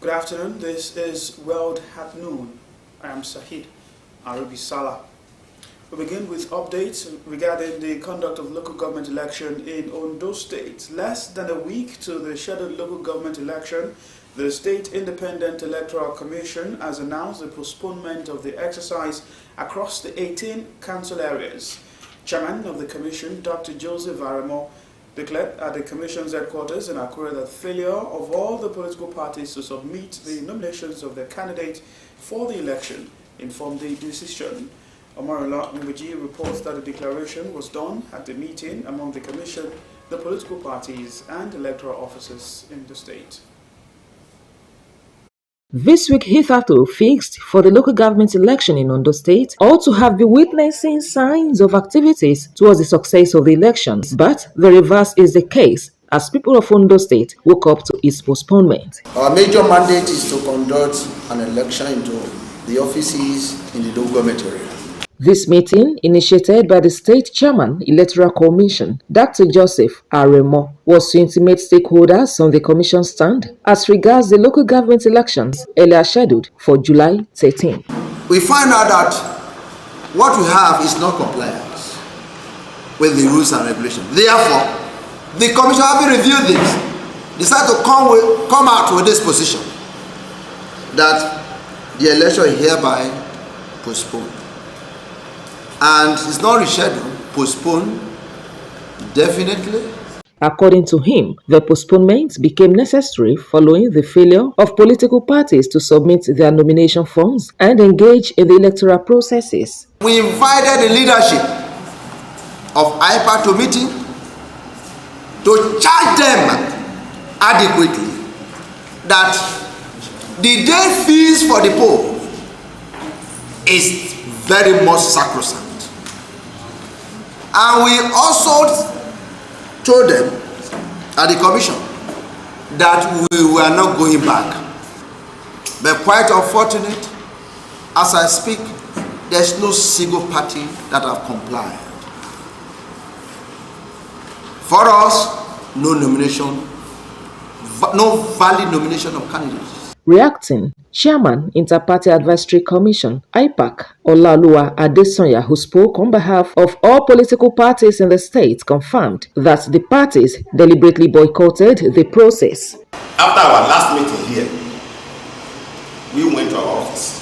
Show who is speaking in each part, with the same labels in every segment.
Speaker 1: Good afternoon, this is World at Noon. I am Sahid Arubisala. We begin with updates regarding the conduct of local government election in Ondo State. Less than a week to the scheduled local government election, the State Independent Electoral Commission has announced the postponement of the exercise across the 18 council areas. Chairman of the Commission, Dr. Joseph Aremo, declared at the Commission's headquarters in Akure that failure of all the political parties to submit the nominations of their candidate for the election informed the decision. Omarola Ngbeji reports that the declaration was done at the meeting among the Commission, the political parties, and electoral officers in the state.
Speaker 2: This week hitherto fixed for the local government election in Ondo State ought to have been witnessing signs of activities towards the success of the elections, but the reverse is the case as people of Ondo State woke up to its postponement.
Speaker 3: Our major mandate is to conduct an election into the offices in the local government area.
Speaker 2: This meeting, initiated by the State Chairman Electoral Commission, Dr. Joseph Aremo, was to intimate stakeholders on the Commission's stand as regards the local government elections earlier scheduled for July 13.
Speaker 3: We find out that what we have is not compliance with the rules and regulations. Therefore, the Commission, having reviewed this, decided to come out with this position that the election is hereby postponed. And it's not rescheduled, postponed definitely.
Speaker 2: According to him, the postponement became necessary following the failure of political parties to submit their nomination forms and engage in the electoral processes.
Speaker 3: We invited the leadership of IPA to meeting to charge them adequately that the day fees for the poll is very much sacrosanct. And we also told them at the Commission that we were not going back. But quite unfortunate, as I speak, there's no single party that have complied. For us, no nomination, no valid nomination of candidates.
Speaker 2: Reacting, Chairman Inter-Party Advisory Commission, IPAC, Olaoluwa Adesanya, who spoke on behalf of all political parties in the state, confirmed that the parties deliberately boycotted the process.
Speaker 4: After our last meeting here, we went to our office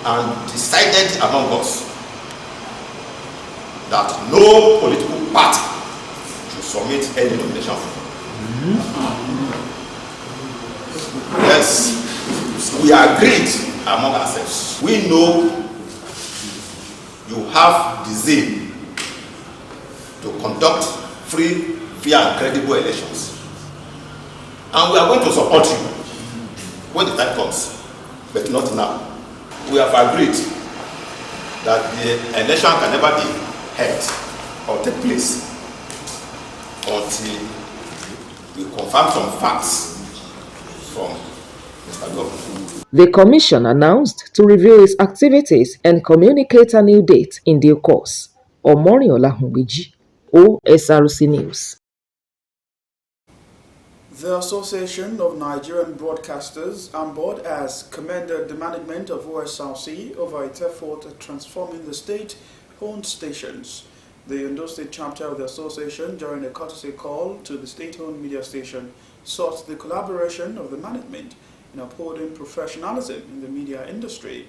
Speaker 4: and decided among us that no political party should submit any nomination form. Yes, we agreed among ourselves. We know you have the zeal to conduct free, fair, and credible elections. And we are going to support you when the time comes, but not now. We have agreed that the election can never be held or take place until we confirm some facts from Mr. Governor.
Speaker 2: The Commission announced to review its activities and communicate a new date in due course. Omariola Ngbeji, Osrc News.
Speaker 1: The Association of Nigerian Broadcasters on board has commended the management of Osrc over its effort at transforming the state-owned stations. The Ondo State chapter of the association, during a courtesy call to the state-owned media station, sought the collaboration of the management in upholding professionalism in the media industry.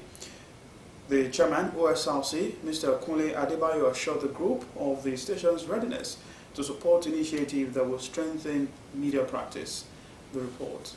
Speaker 1: The chairman, Osrc, Mr. Kunle Adebayo, assured the group of the station's readiness to support initiatives that will strengthen media practice. The report.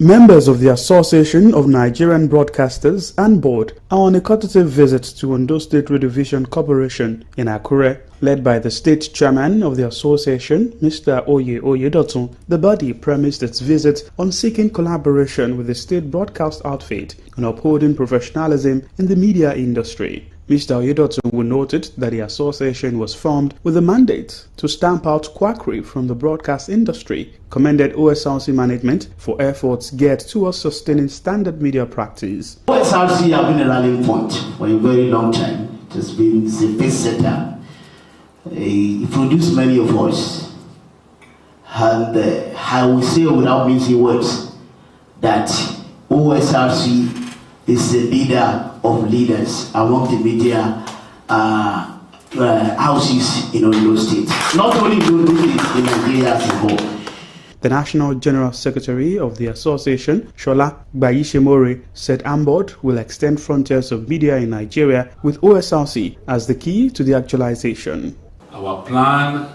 Speaker 1: Members of the Association of Nigerian Broadcasters and Board are on a courtesy visit to Ondo State Redivision Corporation in Akure, led by the state chairman of the association, Mr. Oye Oyedotun. The body premised its visit on seeking collaboration with the state broadcast outfit and upholding professionalism in the media industry. Mr. Oyedotun noted that the association was formed with a mandate to stamp out quackery from the broadcast industry, commended Osrc management for efforts geared towards sustaining standard media practice.
Speaker 5: Osrc have been a rallying point for a very long time. It's a pace setter. He produced many of us. And I will say without mincing words that OSRC is the leader of leaders among the media houses in Ondo State. Not only in Ondo State, in Nigeria as a whole.
Speaker 1: The National General Secretary of the Association, Shola Bayishemore, said AMBOD will extend frontiers of media in Nigeria with OSRC as the key to the actualization.
Speaker 6: Our plan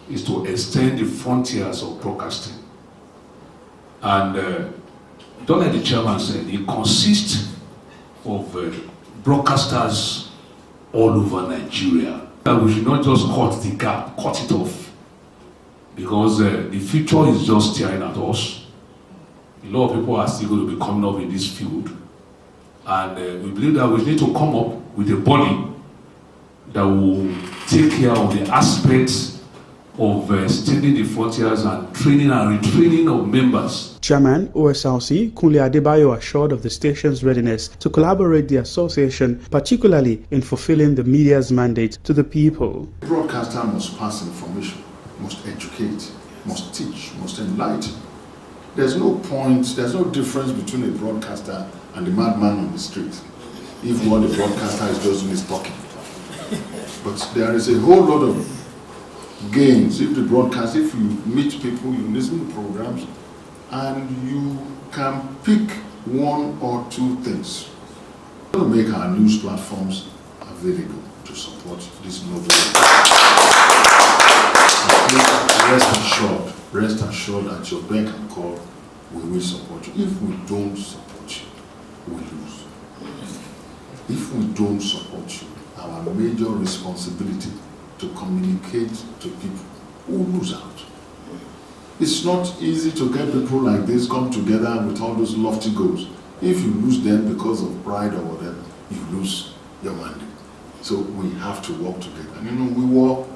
Speaker 6: is to extend the frontiers of broadcasting. And don't let the chairman say, it consists of broadcasters all over Nigeria. And we should not just cut the gap, cut it off. Because the future is just staring at us. A lot of people are still going to be coming up in this field. And we believe that we need to come up with a body that will take care of the aspects of extending the frontiers and training and retraining of members.
Speaker 1: Chairman OSRC Kunle Adebayo assured of the station's readiness to collaborate the association, particularly in fulfilling the media's mandate to the people.
Speaker 7: The broadcaster must pass information, must educate, must teach, must enlighten. There's no difference between a broadcaster and a madman on the street if what the broadcaster is just doing is talking. But there is a whole lot of gains if you meet people, you listen to programs, and you can pick one or two things. We're going to make our news platforms available to support this novel. Rest assured at your beck and call, we will support you. If we don't support you, we lose. If we don't support you, our major responsibility to communicate to people who lose out. It's not easy to get people like this come together with all those lofty goals. If you lose them because of pride or whatever, you lose your mandate. So we have to work together. We work.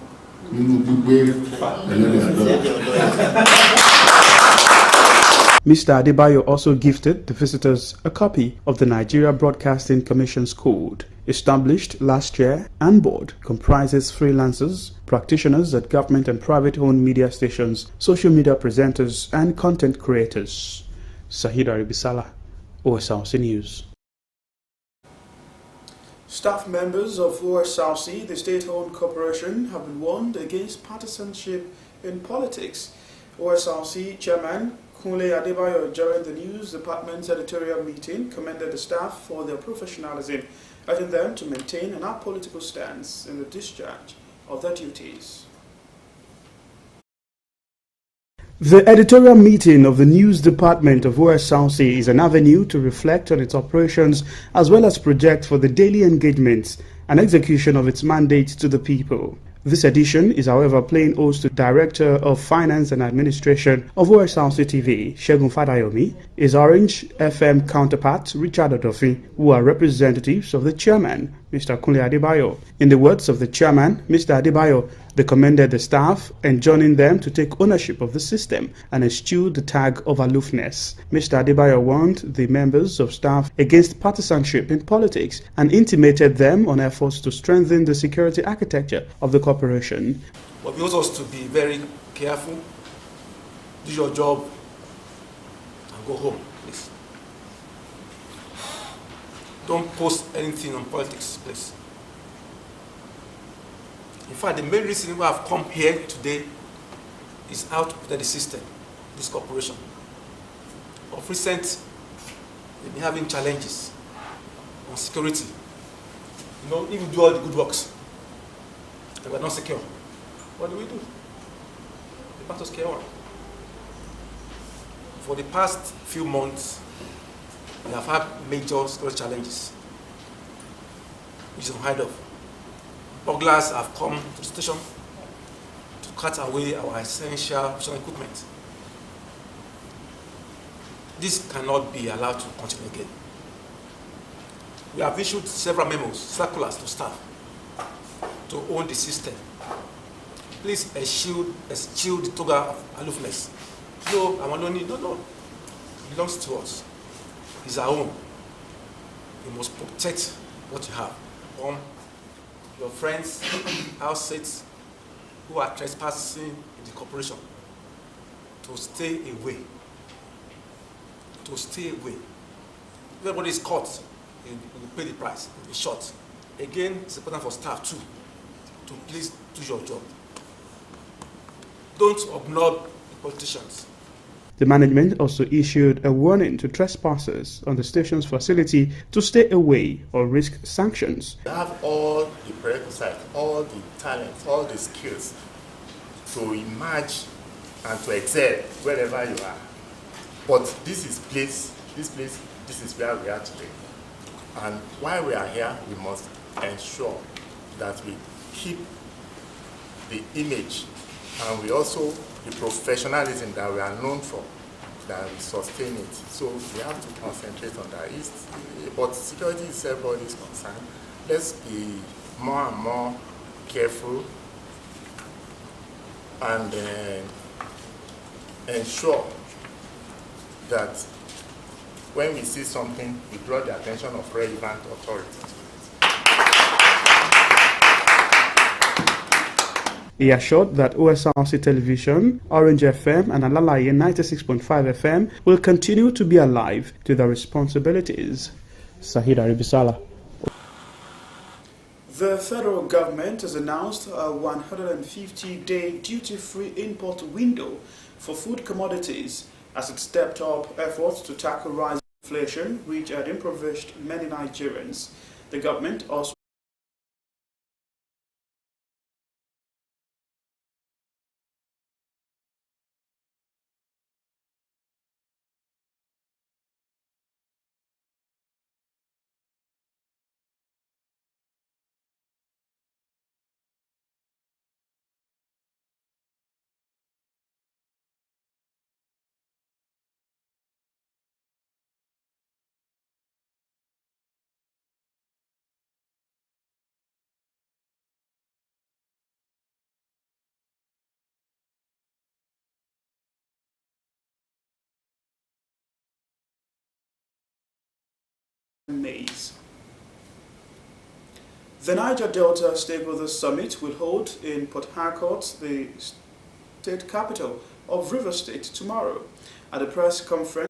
Speaker 1: Mr. Adebayo also gifted the visitors a copy of the Nigeria Broadcasting Commission's Code. Established last year, AMBOD comprises freelancers, practitioners at government and private-owned media stations, social media presenters, and content creators. Sahid Aribisala, OSRC News. Staff members of OSRC, the state-owned corporation, have been warned against partisanship in politics. OSRC Chairman Kunle Adebayo, during the News Department's editorial meeting, commended the staff for their professionalism, urging them to maintain an apolitical stance in the discharge of their duties. The editorial meeting of the News Department of OSRC is an avenue to reflect on its operations as well as project for the daily engagements and execution of its mandate to the people. This edition is, however, playing host to Director of Finance and Administration of OSRC TV, Segun Fadayomi, his Orange FM counterpart, Richard Odofin, who are representatives of the chairman, Mr. Kunle Adebayo. In the words of the chairman, Mr. Adebayo, they commended the staff, enjoining them to take ownership of the system and eschew the tag of aloofness. Mr. Adebayo warned the members of staff against partisanship in politics and intimated them on efforts to strengthen the security architecture of the corporation.
Speaker 8: But we want us to be very careful, do your job, and go home, please. Don't post anything on politics, please. In fact, the main reason why I've come here today is how to protect the system, this corporation. Of recent, we've been having challenges on security. If we do all the good works, and we're not secure, what do? The battle's chaos. For the past few months, we have had major security challenges, which is unheard of. Burglars have come to the station to cut away our essential professional equipment. This cannot be allowed to continue again. We have issued several memos, circulars to staff to own the system. Please eschew the toga of aloofness. No, I want no. It belongs to us. It's our own. You must protect what you have. Your friends, housemates who are trespassing in the corporation. to stay away. To stay away. If everybody is caught, you will pay the price, you will be shot. Again, it's important for staff too to please do your job. Don't ignore the politicians.
Speaker 1: The management also issued a warning to trespassers on the station's facility to stay away or risk sanctions.
Speaker 9: You have all the prerequisites, all the talents, all the skills to emerge and to excel wherever you are. But this is where we are today. And while we are here, we must ensure that we keep the image and we also the professionalism that we are known for, that we sustain it. So we have to concentrate on that. But security is everybody's concern. Let's be more and more careful and ensure that when we see something, we draw the attention of relevant authorities.
Speaker 1: He assured that OSRC Television, Orange FM and Alalaye 96.5 FM will continue to be alive to their responsibilities. Sahid Aribisala. The federal government has announced a 150-day duty-free import window for food commodities as it stepped up efforts to tackle rising inflation, which had impoverished many Nigerians. The government also maize. The Niger Delta Stakeholders Summit will hold in Port Harcourt, the state capital of Rivers State, tomorrow. At a press conference,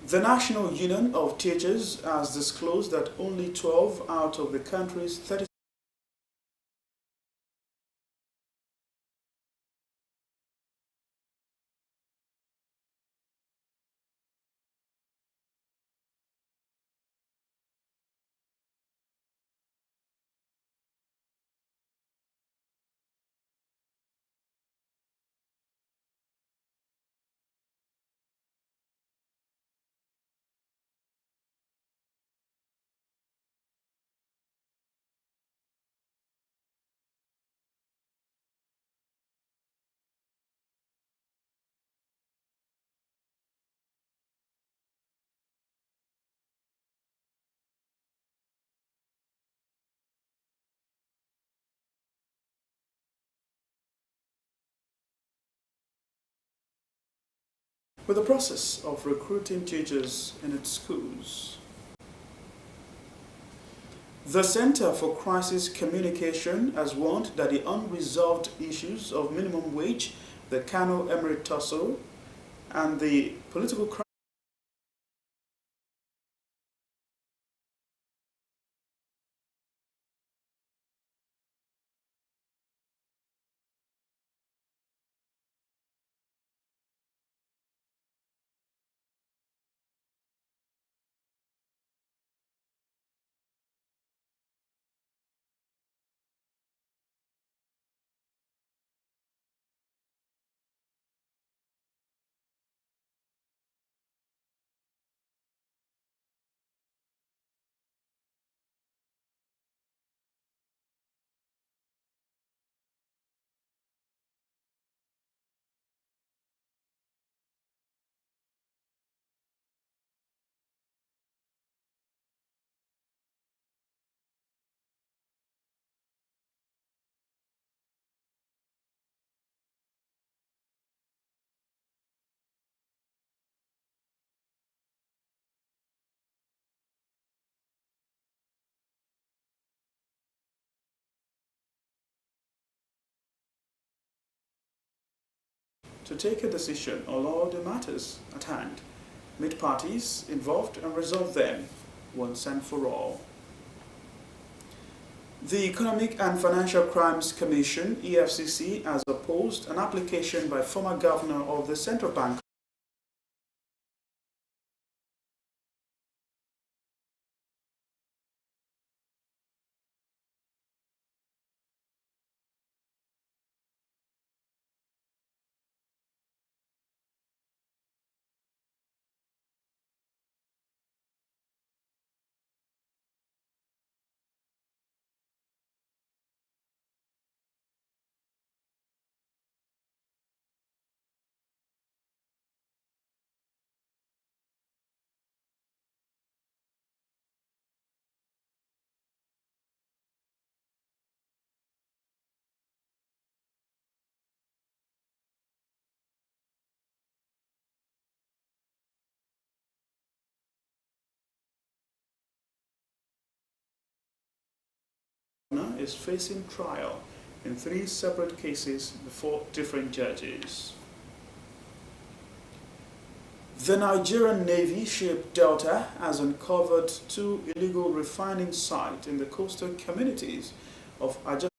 Speaker 1: the National Union of Teachers has disclosed that only 12 out of the country's 30 with the process of recruiting teachers in its schools. The Center for Crisis Communication has warned that the unresolved issues of minimum wage, the Kano Emirate tussle, and the political crisis to take a decision on all the matters at hand, meet parties involved and resolve them once and for all. The Economic and Financial Crimes Commission, EFCC, has opposed an application by former governor of the Central Bank is facing trial in 3 separate cases before different judges. The Nigerian Navy ship Delta has uncovered 2 illegal refining sites in the coastal communities of Ajah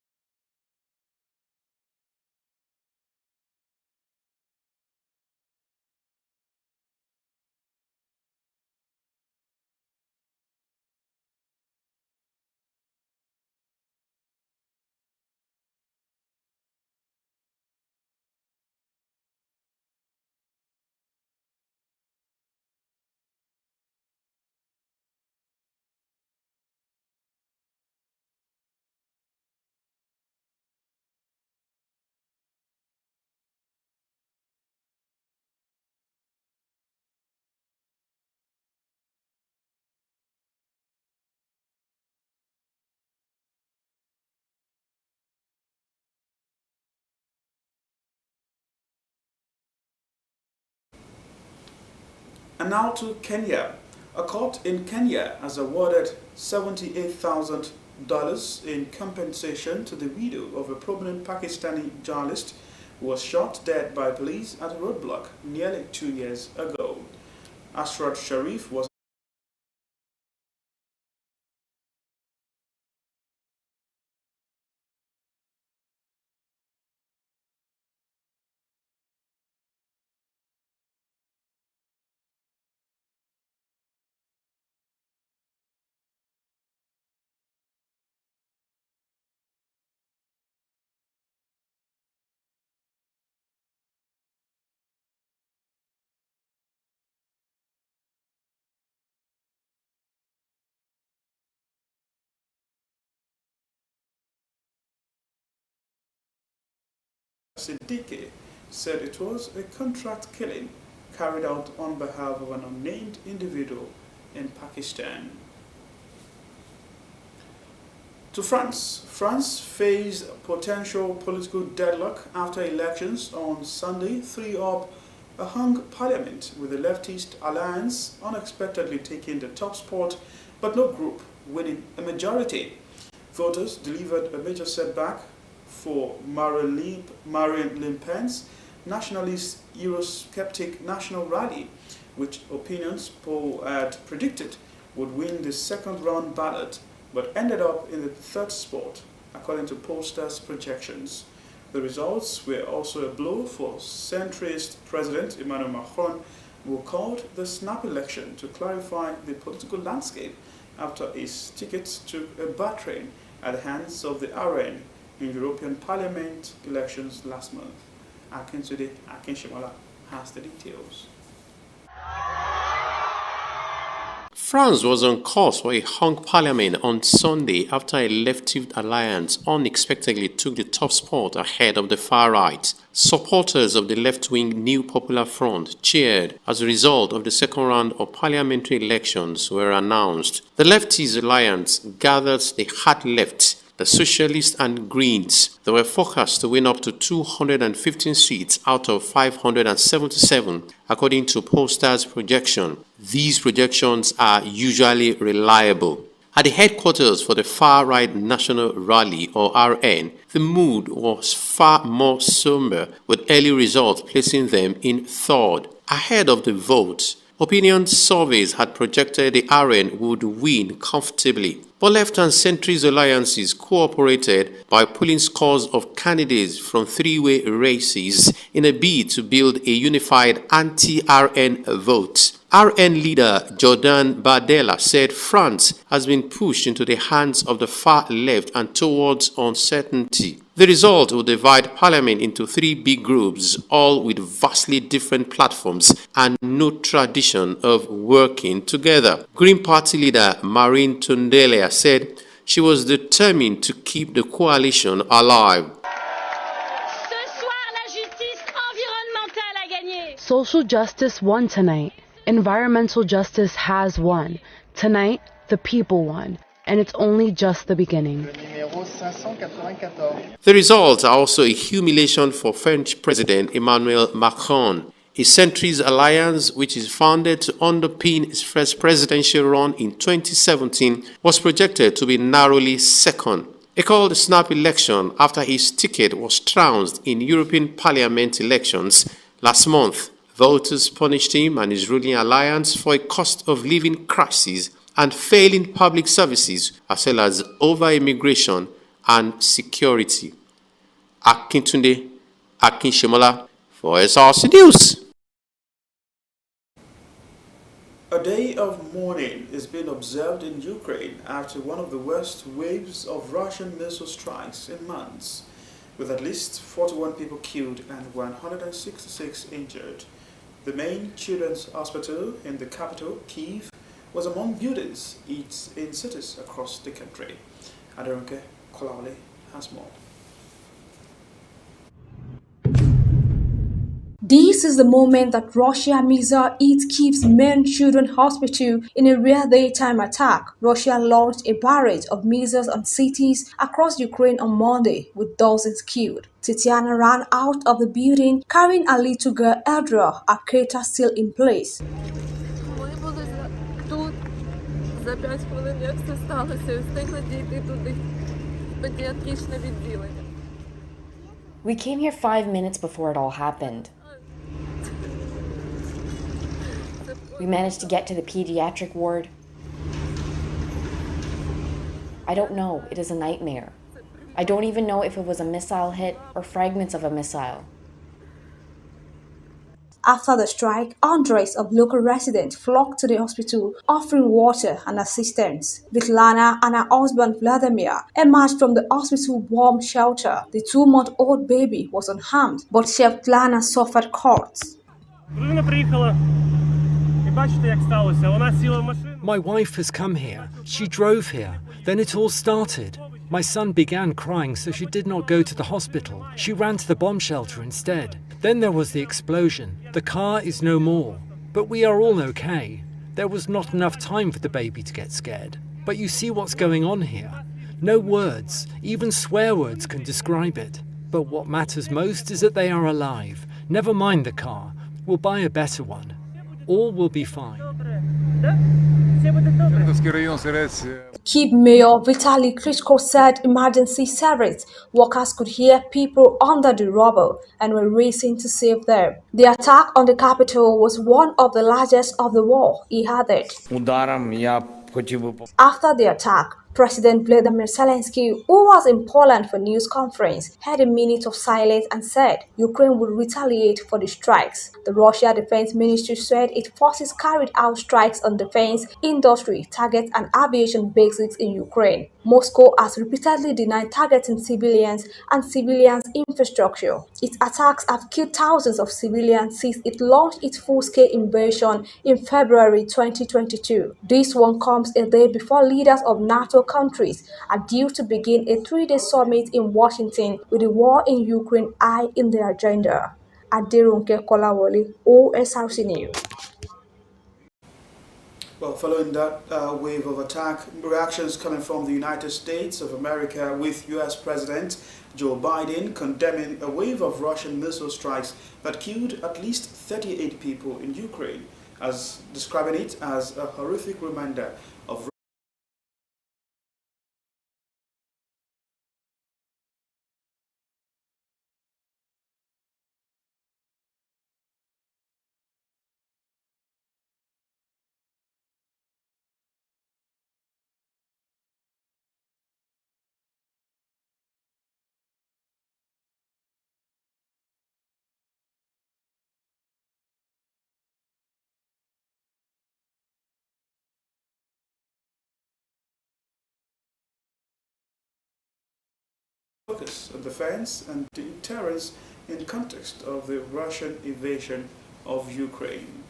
Speaker 1: And now to Kenya. A court in Kenya has awarded $78,000 in compensation to the widow of a prominent Pakistani journalist who was shot dead by police at a roadblock nearly 2 years ago. Osrc Sharif was Siddiqui said it was a contract killing carried out on behalf of an unnamed individual in Pakistan. To France. France faced potential political deadlock after elections on Sunday threw up a hung parliament with the leftist alliance unexpectedly taking the top spot, but no group winning a majority. Voters delivered a major setback for Marine Le Pen's nationalist Eurosceptic national rally, which opinions poll had predicted would win the second round ballot, but ended up in the third spot, according to pollsters' projections. The results were also a blow for centrist President Emmanuel Macron, who called the snap election to clarify the political landscape after his ticket took a battering at the hands of the RN in European Parliament elections last month. Akintunde Akinshimola has the details.
Speaker 10: France was on course for a hung parliament on Sunday after a leftist alliance unexpectedly took the top spot ahead of the far right. Supporters of the left-wing New Popular Front cheered as a result of the second round of parliamentary elections were announced. The leftist alliance gathered the hard left, the Socialists and Greens. They were forecast to win up to 215 seats out of 577, according to pollsters' projection. These projections are usually reliable. At the headquarters for the far-right National Rally, or RN, the mood was far more somber, with early results placing them in third. Ahead of the vote, opinion surveys had projected the RN would win comfortably. But left and centrist alliances cooperated by pulling scores of candidates from three-way races in a bid to build a unified anti-RN vote. RN leader Jordan Bardella said France has been pushed into the hands of the far left and towards uncertainty. The result will divide parliament into three big groups, all with vastly different platforms and no tradition of working together. Green Party leader Marine Tondela said she was determined to keep the coalition alive.
Speaker 11: Social justice won tonight. Environmental justice has won. Tonight, the people won. And it's only just the beginning.
Speaker 10: The results are also a humiliation for French President Emmanuel Macron. A centrist alliance, which is founded to underpin his first presidential run in 2017, was projected to be narrowly second. He called the snap election after his ticket was trounced in European Parliament elections last month. Voters punished him and his ruling alliance for a cost of living crisis and failing public services, as well as over-immigration and security. Akintunde Akinshimola for Osrc News.
Speaker 1: A day of mourning is being observed in Ukraine after one of the worst waves of Russian missile strikes in months, with at least 41 people killed and 166 injured. The main children's hospital in the capital, Kyiv, was among buildings in cities across the country. Adarunke Kolawole has more.
Speaker 12: This is the moment that Russia missile hit Kyiv's main children's hospital in a rare daytime attack. Russia launched a barrage of missiles on cities across Ukraine on Monday, with dozens killed. Tatiana ran out of the building carrying a little girl, Eldra, her crater still in place.
Speaker 13: We came here 5 minutes before it all happened. We managed to get to the pediatric ward. I don't know, it is a nightmare. I don't even know if it was a missile hit or fragments of a missile.
Speaker 12: After the strike, hundreds of local residents flocked to the hospital, offering water and assistance. Vitlana and her husband Vladimir emerged from the hospital warm shelter. The 2-month-old baby was unharmed, but Chef Vitlana suffered cuts.
Speaker 14: My wife has come here. She drove here. Then it all started. My son began crying, so she did not go to the hospital. She ran to the bomb shelter instead. Then there was the explosion. The car is no more. But we are all okay. There was not enough time for the baby to get scared. But you see what's going on here. No words, even swear words, can describe it. But what matters most is that they are alive. Never mind the car. We'll buy a better one. All will be fine.
Speaker 12: Kyiv Mayor Vitaly Klitschko said emergency sirens workers could hear people under the rubble and were racing to save them. The attack on the capital was one of the largest of the war, he added. After the attack, President Vladimir Zelensky, who was in Poland for news conference, had a minute of silence and said Ukraine would retaliate for the strikes. The Russia Defense Ministry said its forces carried out strikes on defense, industry, targets and aviation bases in Ukraine. Moscow has repeatedly denied targeting civilians and civilians' infrastructure. Its attacks have killed thousands of civilians since it launched its full-scale invasion in February 2022. This one comes a day before leaders of NATO countries are due to begin a 3-day summit in Washington with the war in Ukraine high in the agenda. Aderonke Kolawole, Osrc News.
Speaker 1: Well, following that wave of attack, reactions coming from the United States of America, with U.S. President Joe Biden condemning a wave of Russian missile strikes that killed at least 38 people in Ukraine, as describing it as a horrific reminder of focus on defense and deterrence in context of the Russian invasion of Ukraine.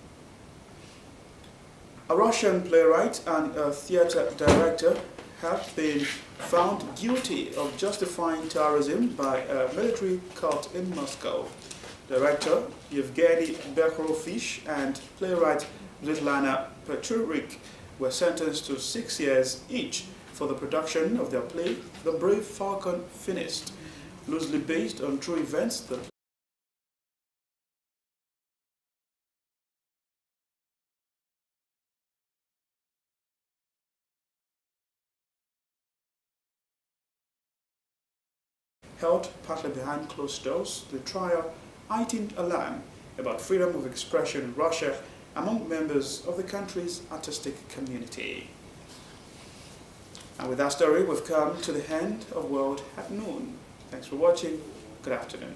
Speaker 1: A Russian playwright and a theater director have been found guilty of justifying terrorism by a military court in Moscow. Director Yevgeny Bekhorovich and playwright Svetlana Peturik were sentenced to 6 years each for the production of their play, The Brave Falcon Finished, loosely based on true events. The held partly behind closed doors, the trial heightened alarm about freedom of expression in Russia among members of the country's artistic community. And with that story, we've come to the end of World at Noon. Thanks for watching. Good afternoon.